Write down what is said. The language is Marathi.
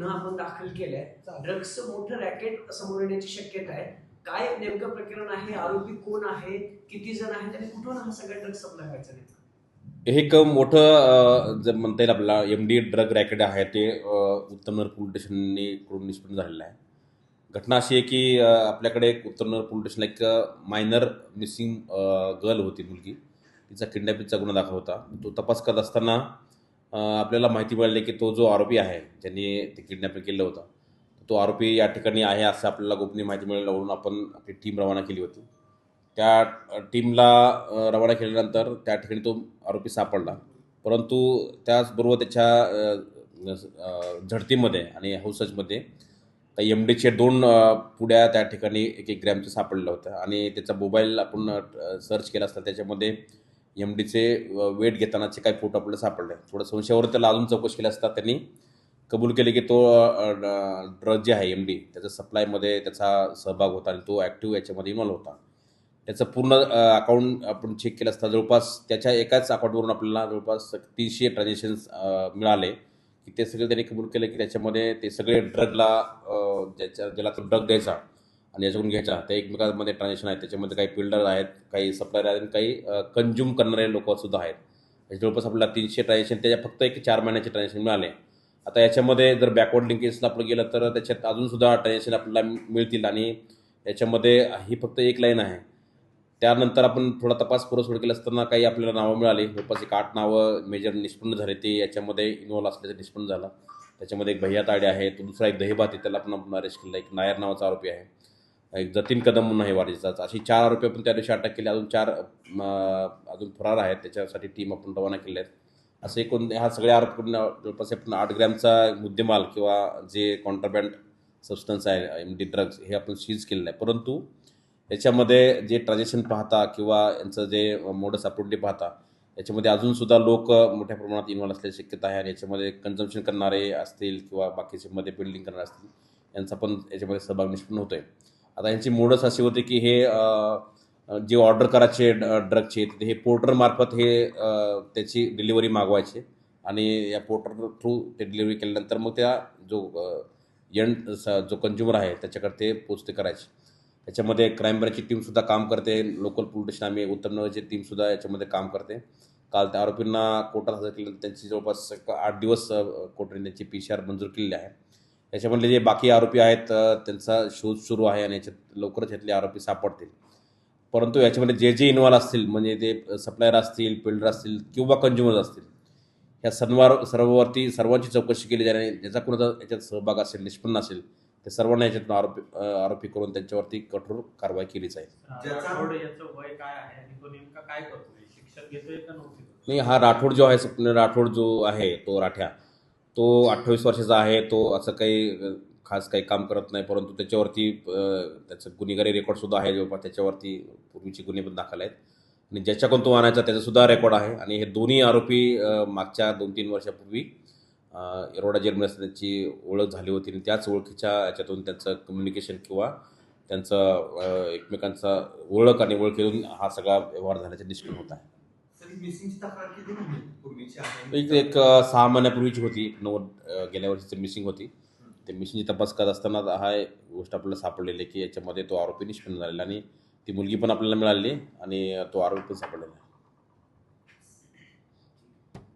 गुन्हा आपण दाखल केलाय. ड्रग्सचं मोठं रॅकेट समोर येण्याची शक्यता आहे. काय नेमकं प्रकरण आहे, आरोपी कोण आहे, किती जण आहेत आणि कुठून हा सगळा ड्रग्स सप्लाय व्हायचा नेमका? हे एक मोठं जर म्हणता येईल आपल्याला MD ड्रग रॅकेट आहे ते उत्तमनगर पोलीस स्टेशनने कडून निष्पन्न झालेलं आहे. घटना अशी आहे की आपल्याकडे एक उत्तमनगर पोलीस स्टेशनला एक मायनर मिसिंग गर्ल होती, मुलगी. तिचा किडनॅपिंगचा गुन्हा दाखल होता. तो तपास करत असताना आपल्याला माहिती मिळाली की तो जो आरोपी आहे ज्यांनी ते किडनॅपिंग केलं होतं, तो आरोपी या ठिकाणी आहे असं आपल्याला गोपनीय माहिती मिळाल्यावरून आपण आपली टीम रवाना केली होती. त्या टीमला रवाना केल्यानंतर त्या ठिकाणी तो आरोपी सापडला. परंतु त्याचबरोबर त्याच्या झडतीमध्ये आणि हौसजमध्ये त्या MDचे 2 पुड्या त्या ठिकाणी 1-1 ग्रॅमच्या सापडल्या होत्या आणि त्याचा मोबाईल आपण सर्च केला असता त्याच्यामध्ये MDचे वेट घेतानाचे काही फोटो आपल्याला सापडले. थोडं संशयावर त्याला अजून चौकशी केली असता त्यांनी कबूल केले की तो ड्रग जे आहे MD त्याचा सप्लायमध्ये त्याचा सहभाग होता आणि तो ॲक्टिव्ह याच्यामध्ये इन्व्हॉल्व होता. त्याचं पूर्ण अकाउंट आपण चेक केलं असता जवळपास त्याच्या एकाच अकाउंटवरून आपल्याला जवळपास 300 ट्रान्झॅक्शन्स मिळाले की ते सगळे त्यांनी कबूल केले की त्याच्यामध्ये ते सगळे ड्रगला ज्याला तो ड्रग द्यायचा आणि याच्याकडून घ्यायचा त्या एकमेकांमध्ये ट्रान्झॅक्शन आहेत. त्याच्यामध्ये काही बिल्डर आहेत, काही सप्लायर आहेत आणि काही कन्झ्युम करणारे लोकंसुद्धा आहेत. जवळपास आपल्याला 300 ट्रान्झॅक्शन त्याच्या फक्त एक 4 महिन्याचे ट्रान्झॅक्शन मिळाले. आता याच्यामध्ये जर बॅकवर्ड लिंकेजला आपण गेलं तर त्याच्यात अजूनसुद्धा ट्रान्झॅक्शन आपल्याला मिळतील आणि याच्यामध्ये ही फक्त एक लाईन आहे. त्यानंतर आपण थोडा तपास पुरवठा केला असताना काही आपल्याला नावं मिळाली. जवळपास एक 8 नावं मेजर निष्पन्न झाले, ते याच्यामध्ये इन्व्हॉल्व असल्याचं निष्पन्न झालं. त्याच्यामध्ये एक भैया ताडे आहे, तो दुसरा एक दहिबाती त्याला पण आपण अरेस्ट केला. एक नायर नावाचा आरोपी आहे, एक जतीन कदम म्हणून आहे वारीचाचा. अशी 4 आरोपी आपण त्या दिवशी अटक केली. अजून 4 अजून फरार आहेत, त्याच्यासाठी टीम आपण रवाना केल्या आहेत. असे एकूण ह्या सगळ्या आरोपी जवळपास आपण 8 ग्रॅमचा मुद्देमाल किंवा जे कॉन्ट्राबँड सबस्टन्स आहे MD ड्रग्स हे आपण सीज केलेलं आहे. परंतु याच्यामध्ये जे ट्रान्झॅक्शन पाहता किंवा यांचं जे मोडस ऑपरेंडी पाहता याच्यामध्ये अजूनसुद्धा लोक मोठ्या प्रमाणात इन्व्हॉल्व असल्याची शक्यता आहे आणि याच्यामध्ये कन्झम्पशन करणारे असतील किंवा बाकीच्यामध्ये बिल्डिंग करणारे असतील यांचा पण याच्यामध्ये सहभाग निष्पन्न होतो आहे. आता यांची मोडस अशी होते की हे जे ऑर्डर करायचे ड्रगचे ते हे पोर्टरमार्फत हे त्याची डिलिव्हरी मागवायचे आणि या पोर्टर थ्रू ते डिलिव्हरी केल्यानंतर मग त्या जो कंझ्युमर आहे त्याच्याकडे ते पोचते करायचे. याच्यामध्ये क्राईम ब्रँचची टीमसुद्धा काम करते, लोकल पोलीस स्टेशन आम्ही उत्तमनगरची टीमसुद्धा याच्यामध्ये काम करते. काल त्या आरोपींना कोर्टात हजर केलं, त्यांची जवळपास 8 दिवस कोर्टाने त्यांची PCR मंजूर केलेली आहे. याच्यामधले जे बाकी आरोपी आहेत त्यांचा शोध सुरू आहे आणि याच्यात लवकरच यातले आरोपी सापडतील. परंतु याच्यामध्ये जे इन्व्हॉल्व असतील म्हणजे ते सप्लायर असतील, बिल्डर असतील किंवा कंझ्युमर असतील, ह्या सर्वांची चौकशी केली जाणे. ज्याचा कोणाचा याच्यात सहभाग असेल, निष्पन्न असेल, ते सर्वांना याच्यातून आरोपी करून त्यांच्यावरती कठोर कारवाई केली जाईल. याचं वय काय आहे आणि तो नेमका काय करतोय, शिक्षण घेतोय का नोकरी? नाही, हा राठोड जो आहे, स्वप्न राठोड जो आहे तो राठ्या, तो 28 वर्षाचा आहे. तो असं काही खास काही काम करत नाही, परंतु त्याच्यावरती त्याचं गुन्हेगारी रेकॉर्डसुद्धा आहे. जवळपास त्याच्यावरती पूर्वीचे गुन्हे पण दाखल आहेत आणि ज्याच्याकडून तो आणायचा त्याचासुद्धा रेकॉर्ड आहे. आणि हे दोन्ही आरोपी मागच्या 2-3 वर्षापूर्वी येरवडा जेलमध्ये असताना त्यांची ओळख झाली होती आणि त्याच ओळखीच्या याच्यातून त्यांचं कम्युनिकेशन किंवा त्यांचं एकमेकांचा ओळख आणि ओळखीतून हा सगळा व्यवहार झाल्याचे निष्पन्न होत आहे. एक 6 महिन्यापूर्वीची होती, गेल्या वर्षीची मिसिंग होती. ते मिसिंगची तपास करत असताना हा गोष्ट आपल्याला सापडलेली आहे की याच्यामध्ये तो आरोपी निष्पन्न झालेला आणि ती मुलगी पण आपल्याला मिळाली आणि तो आरोपी पण सापडलेला आहे.